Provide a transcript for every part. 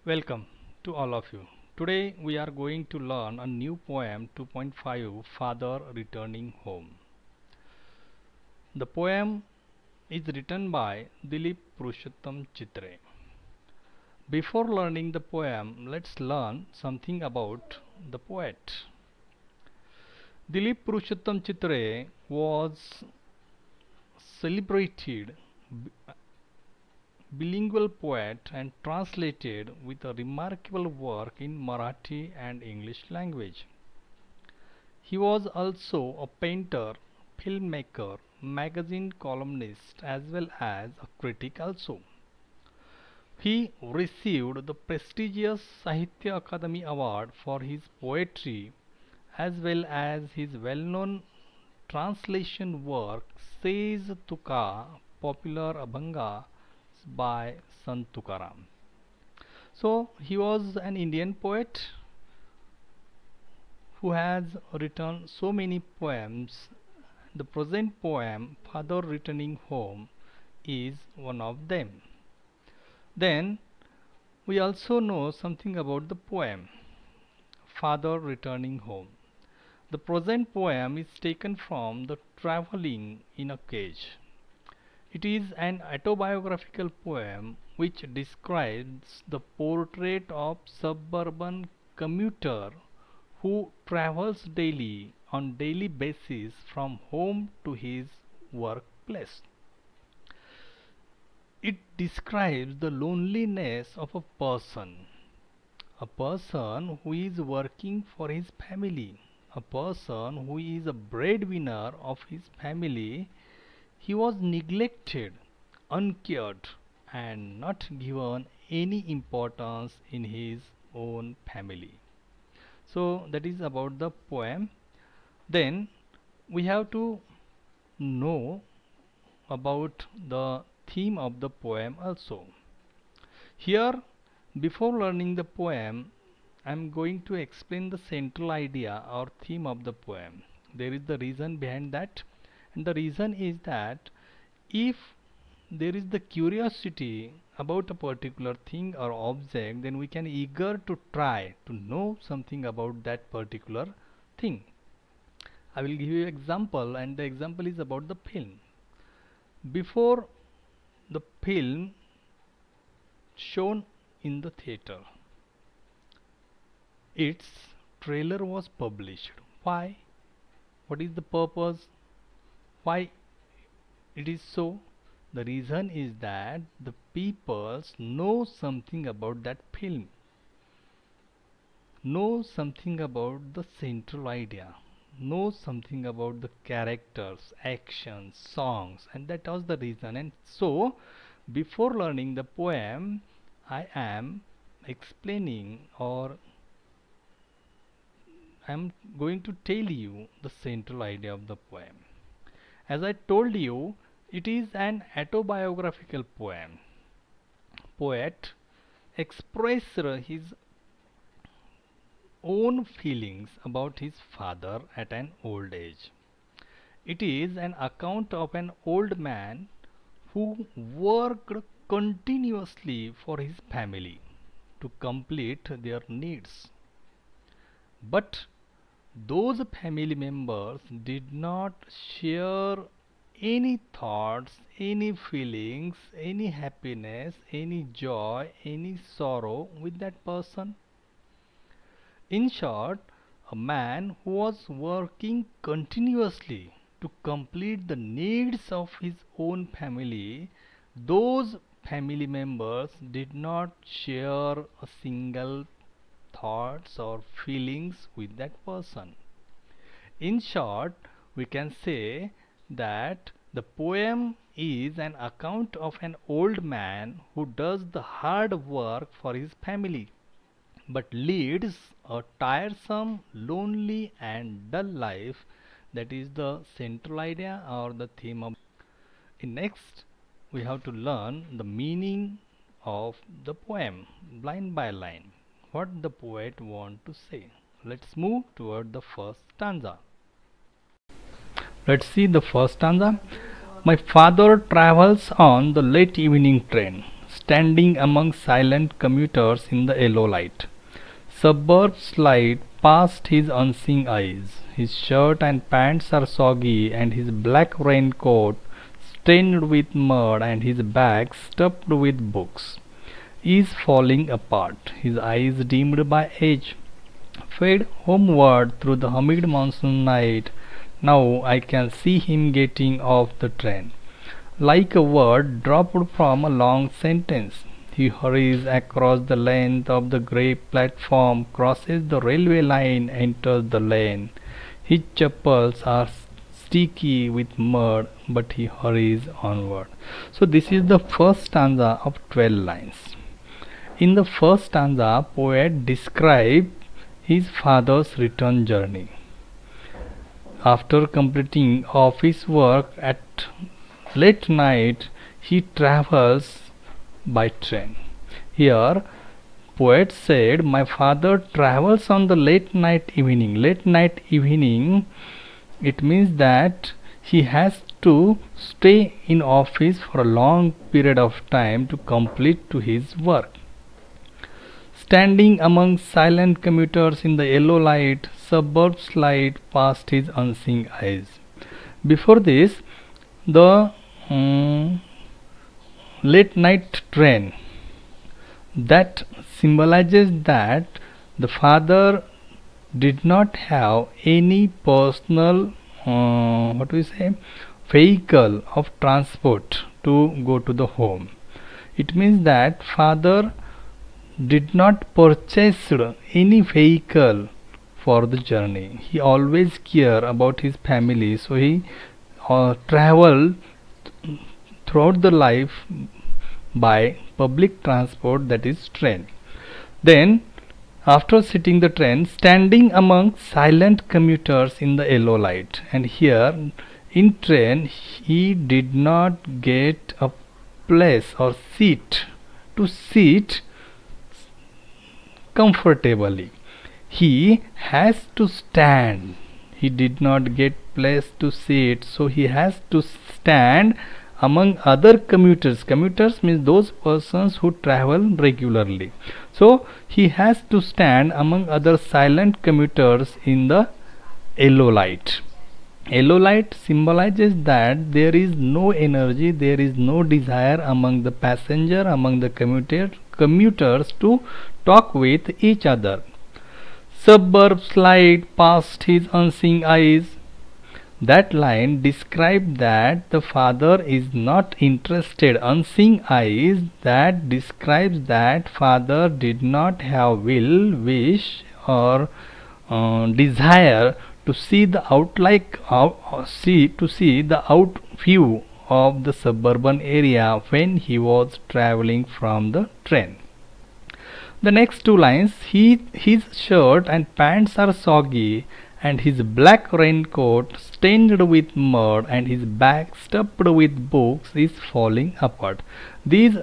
Welcome to all of you. Today we are going to learn a new poem 2.5 Father Returning Home. The poem is written by Dilip Purushottam Chitre. Before learning the poem, let's learn something about the poet. Dilip Purushottam Chitre was celebrated bilingual poet and translated with a remarkable work in Marathi and English language. He was also a painter, filmmaker, magazine columnist as well as a critic also. He received the prestigious Sahitya Akademi Award for his poetry as well as his well-known translation work Says Tuka, popular Abhanga by Sant Tukaram. So he was an Indian poet who has written so many poems. The present poem, Father Returning Home, is one of them. Then we also know something about the poem, Father Returning Home. The present poem is taken from the Travelling in a Cage. It is an autobiographical poem which describes the portrait of suburban commuter who travels daily on daily basis from home to his workplace. It describes the loneliness of a person who is working for his family, a person who is a breadwinner of his family. He was neglected, uncared, and not given any importance in his own family. So that is about the poem. Then we have to know about the theme of the poem also. Here, before learning the poem, I am going to explain the central idea or theme of the poem. There is the reason behind that, and the reason is that if there is the curiosity about a particular thing or object, then we can eager to try to know something about that particular thing. I will give you an example, and the example is about the film. Before the film shown in the theater, its trailer was published. Why? What is the purpose? Why it is so? The reason is that the people know something about that film, know something about the central idea, know something about the characters, actions, songs, and that was the reason. And so before learning the poem, I am explaining, or I am going to tell you the central idea of the poem. As I told you, it is an autobiographical poem. Poet expressed his own feelings about his father at an old age. It is an account of an old man who worked continuously for his family to complete their needs. But those family members did not share any thoughts, any feelings, any happiness, any joy, any sorrow with that person. In short, a man who was working continuously to complete the needs of his own family, those family members did not share a single thoughts or feelings with that person. In short, we can say that the poem is an account of an old man who does the hard work for his family but leads a tiresome, lonely and dull life. That is the central idea or the theme of. Next, we have to learn the meaning of the poem line by line, what the poet want to say. Let's move toward the first stanza. Let's see the first stanza. My father travels on the late evening train. standing among silent commuters in the yellow light. Suburbs slide past his unseeing eyes. His shirt and pants are soggy, and his black raincoat stained with mud, and his bag stuffed with books is falling apart. His eyes, dimmed by age, fade homeward through the humid monsoon night. Now I can see him getting off the train. Like a word dropped from a long sentence, he hurries across the length of the grey platform, crosses the railway line, enters the lane. His chappals are sticky with mud, but he hurries onward. So this is the first stanza of 12 lines. In the first stanza, poet describes his father's return journey. After completing office work at late night, he travels by train. Here, poet said, my father travels on the late night evening. Late night evening, it means that he has to stay in office for a long period of time to complete to his work. Standing among silent commuters in the yellow light, suburbs slide past his unseeing eyes. Before this, the late night train, that symbolizes that the father did not have any personal vehicle of transport to go to the home. It means that father did not purchase any vehicle for the journey. He always cared about his family, so he traveled throughout the life by public transport, that is train. Then after sitting the train, standing among silent commuters in the yellow light, and here in train he did not get a place or seat to sit comfortably. He has to stand. He did not get place to sit, so he has to stand among other commuters. Commuters means those persons who travel regularly. So he has to stand among other silent commuters in the yellow light. Yellow light symbolizes that there is no energy, there is no desire among the passenger, among the commuters to talk with each other. Suburbs slide past his unseeing eyes. That line describes that the father is not interested. Unseeing eyes, that describes that father did not have will, wish or desire to see the out view of the suburban area when he was traveling from the train. The next two lines, his shirt and pants are soggy, and his black raincoat stained with mud, and his bag stuffed with books is falling apart. These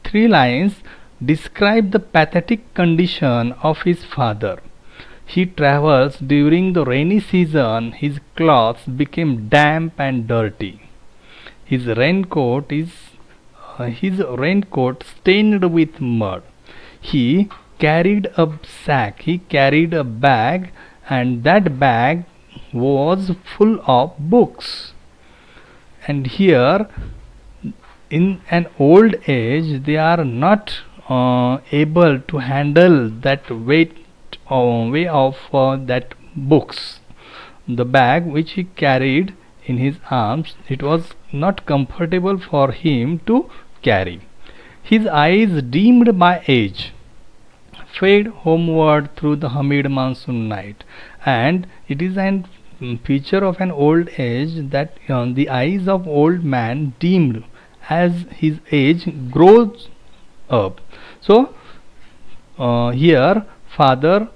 three lines describe the pathetic condition of his father. He travels during the rainy season. His clothes became damp and dirty. His raincoat stained with mud. He carried a sack. He carried a bag, and that bag was full of books. And here, in an old age, they are not able to handle that weight of that books. The bag which he carried in his arms, it was not comfortable for him to carry. His eyes, dimmed by age, fade homeward through the humid monsoon night. And it is an feature of an old age that the eyes of old man dimmed as his age grows up. So here father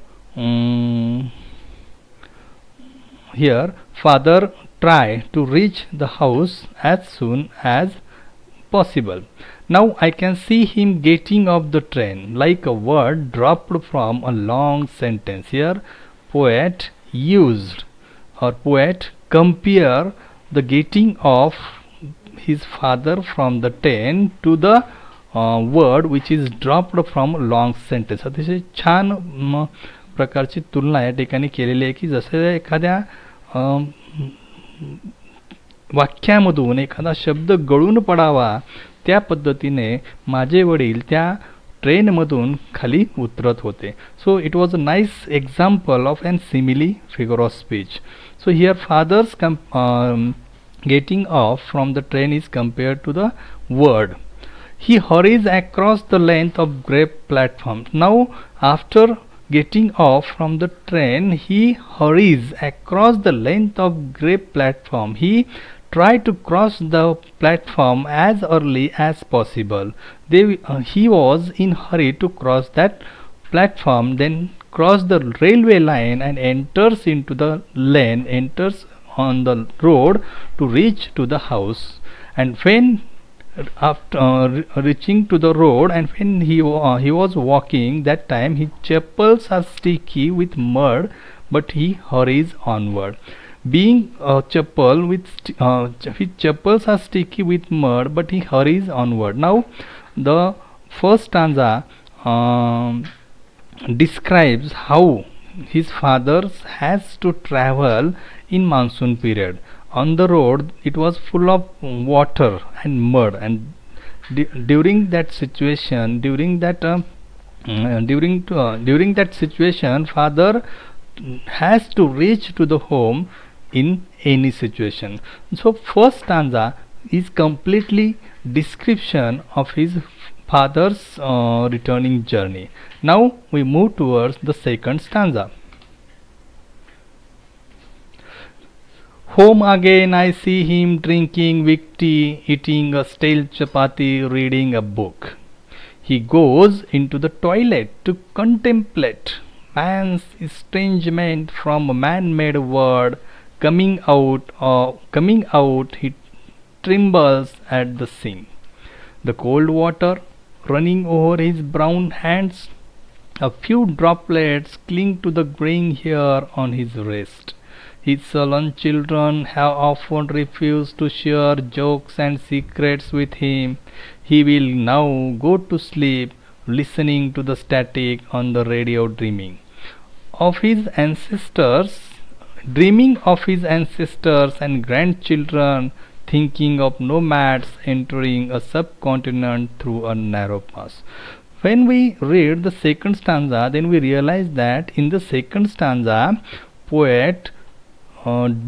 try to reach the house as soon as possible. Now I can see him getting off the train, like a word dropped from a long sentence. Here poet compare the getting off his father from the train to the word which is dropped from long sentence. अतिशय छान प्रकारची तुलना या ठिकाणी केलेली आहे की जसे एखाद्या वाक्यामधून एखादा शब्द गळून पडावा त्या पद्धतीने माझे वडील त्या ट्रेनमधून खाली उतरत होते. So it was a nice example of an simile figure of speech. So here fathers getting off from the train is compared to the word. He hurries across the length of great platform. Now after getting off from the train, he hurries across the length of great platform. He tried to cross the platform as early as possible. He was in hurry to cross that platform, then cross the railway line and enters into the lane, enters on the road to reach to the house. And when after reaching to the road, and when he was walking, that time his chappals are sticky with mud, but he hurries onward. Being a chappal with his chappals are sticky with mud, but he hurries onward. Now the first stanza describes how his father has to travel in monsoon period. On the road it was full of water and mud, and during that situation, during that situation, father has to reach to the home in any situation. So first stanza is completely description of his father's returning journey. Now we move towards the second stanza. Home again I see him drinking weak tea, eating a stale chapati, reading a book. He goes into the toilet to contemplate man's estrangement from a man-made world. Coming out, he trembles at the scene. The cold water running over his brown hands, a few droplets cling to the graying hair on his wrist. His sullen children have often refused to share jokes and secrets with him. He will now go to sleep, listening to the static on the radio, dreaming of his ancestors and grandchildren, thinking of nomads entering a subcontinent through a narrow pass. When we read the second stanza, then we realize that in the second stanza, poet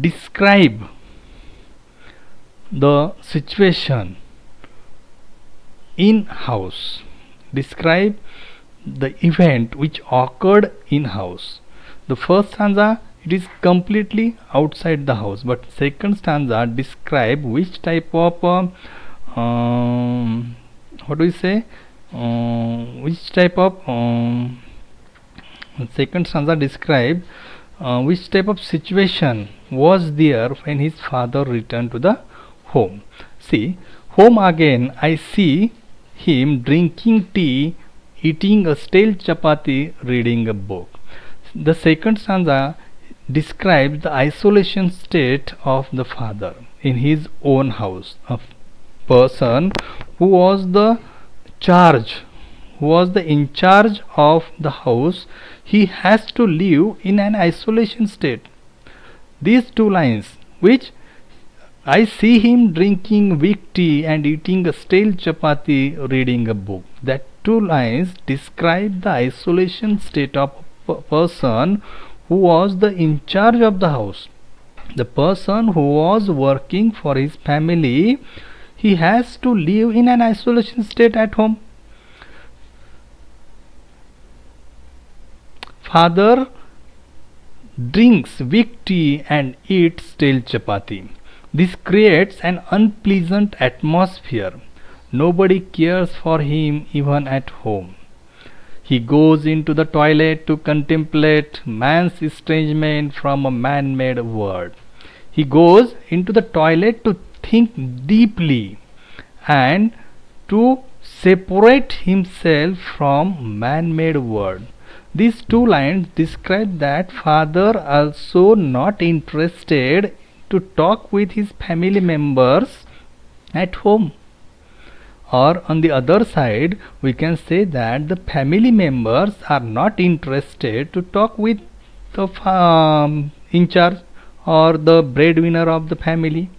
describe the situation in house, describe the event which occurred in house. The first stanza, it is completely outside the house, but second stanza describe which type of second stanza describe which type of situation was there when his father returned to the home. See, home again I see him drinking tea, eating a stale chapati, reading a book. The second stanza describes the isolation state of the father in his own house. A person who was in charge of the house, he has to live in an isolation state. These two lines, which I see him drinking weak tea and eating a stale chapati, reading a book, that two lines describe the isolation state of a person who was in charge of the house. The person who was working for his family, he has to live in an isolation state at home. Father drinks weak tea and eats stale chapati. This creates an unpleasant atmosphere. Nobody cares for him even at home. He goes into the toilet to contemplate man's estrangement from a man-made world. He goes into the toilet to think deeply and to separate himself from man-made world. These two lines describe that father also not interested to talk with his family members at home. or on the other side we can say that the family members are not interested to talk with the in charge or the breadwinner of the family.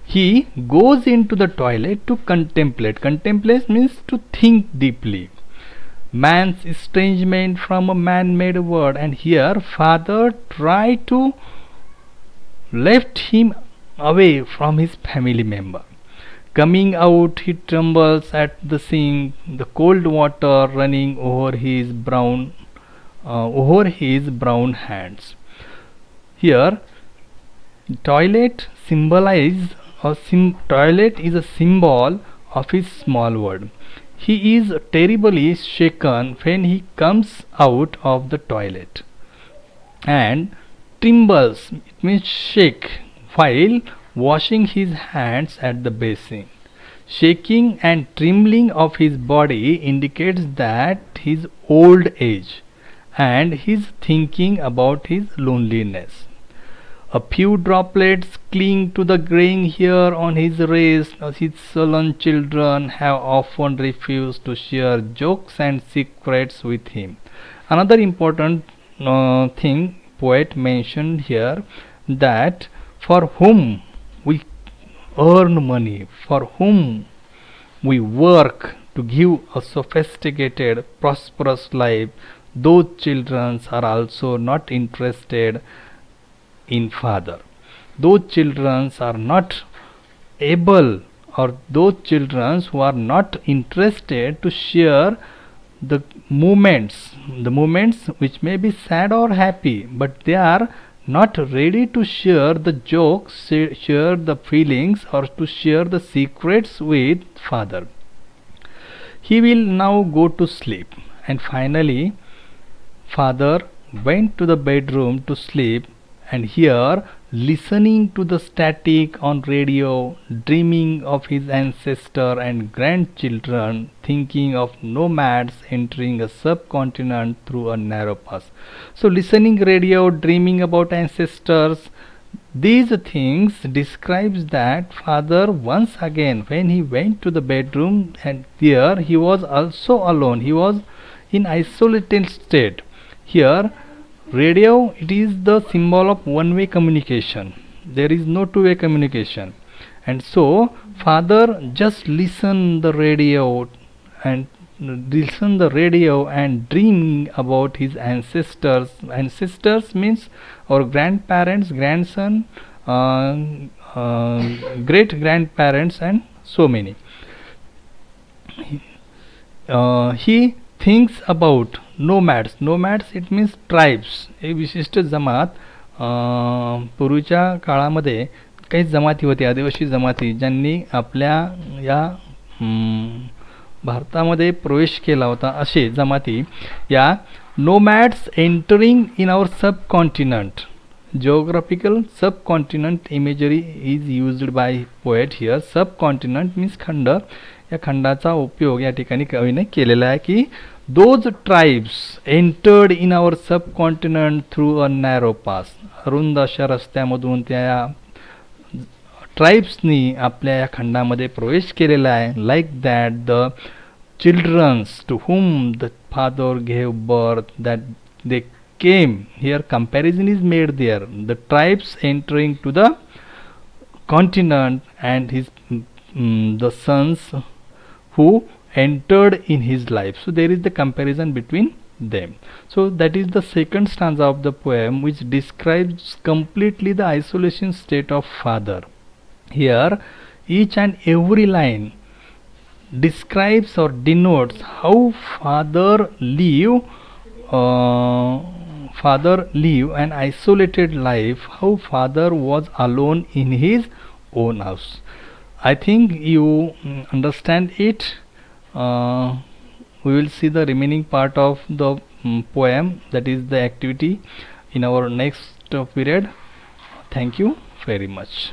He goes into the toilet to contemplate. Contemplate means to think deeply. Man's estrangement from a man-made world, and here father tried to left him away from his family member. Coming out, he trembles at the sink, the cold water running over his brown hands. Here, toilet toilet is a symbol of his small world. He is terribly shaken when he comes out of the toilet, and trembles, it means shake, while washing his hands at the basin. Shaking and trembling of his body indicates that his old age, and his thinking about his loneliness. A few droplets cling to the graying hair on his wrist, as his sullen children have often refused to share jokes and secrets with him. Another important thing poet mentioned here, that for whom we earn money, for whom we work to give a sophisticated, prosperous life, those children are also not interested in father. Those children are not able, or those children who are not interested to share the moments which may be sad or happy, but they are not ready to share the jokes, share the feelings, or to share the secrets with father. He will now go to sleep, and finally father went to the bedroom to sleep, and here, listening to the static on radio, dreaming of his ancestor and grandchildren, thinking of nomads entering a subcontinent through a narrow pass. So listening radio, dreaming about ancestors, these things describes that father once again when he went to the bedroom, and there he was also alone. He was in isolated state. Here radio, it is the symbol of one-way communication. There is no two-way communication, and so father just listen the radio and dream about his ancestors. Ancestors means our grandparents, grandson, great grandparents, and so many. He thinks about nomads. It means tribes. एक विशिष्ट जमात, पूर्वीच्या काळामध्ये काही जमाती होती, आदिवासी जमाती, ज्यांनी आपल्या या भारतामध्ये प्रवेश केला होता. असे जमाती या nomads entering in our subcontinent. Geographical subcontinent imagery is used by poet here. Subcontinent means खंड. या खंडाचा उपयोग या ठिकाणी कवीने केलेला आहे की those tribes entered in our subcontinent through a narrow pass. अरुंद अशा रस्त्यामधून त्या ट्राइब्सनी आपल्या या खंडामध्ये प्रवेश केलेला आहे. Like that the childrens to whom the father gave birth, that they came. Here comparison is made there. The tribes entering to the continent, and his the sons who entered in his life. So there is the comparison between them. So that is the second stanza of the poem, which describes completely the isolation state of father. Here each and every line describes or denotes how father live an isolated life, how father was alone in his own house. I think you understand it. We will see the remaining part of the poem, that is the activity, in our next period. Thank you very much.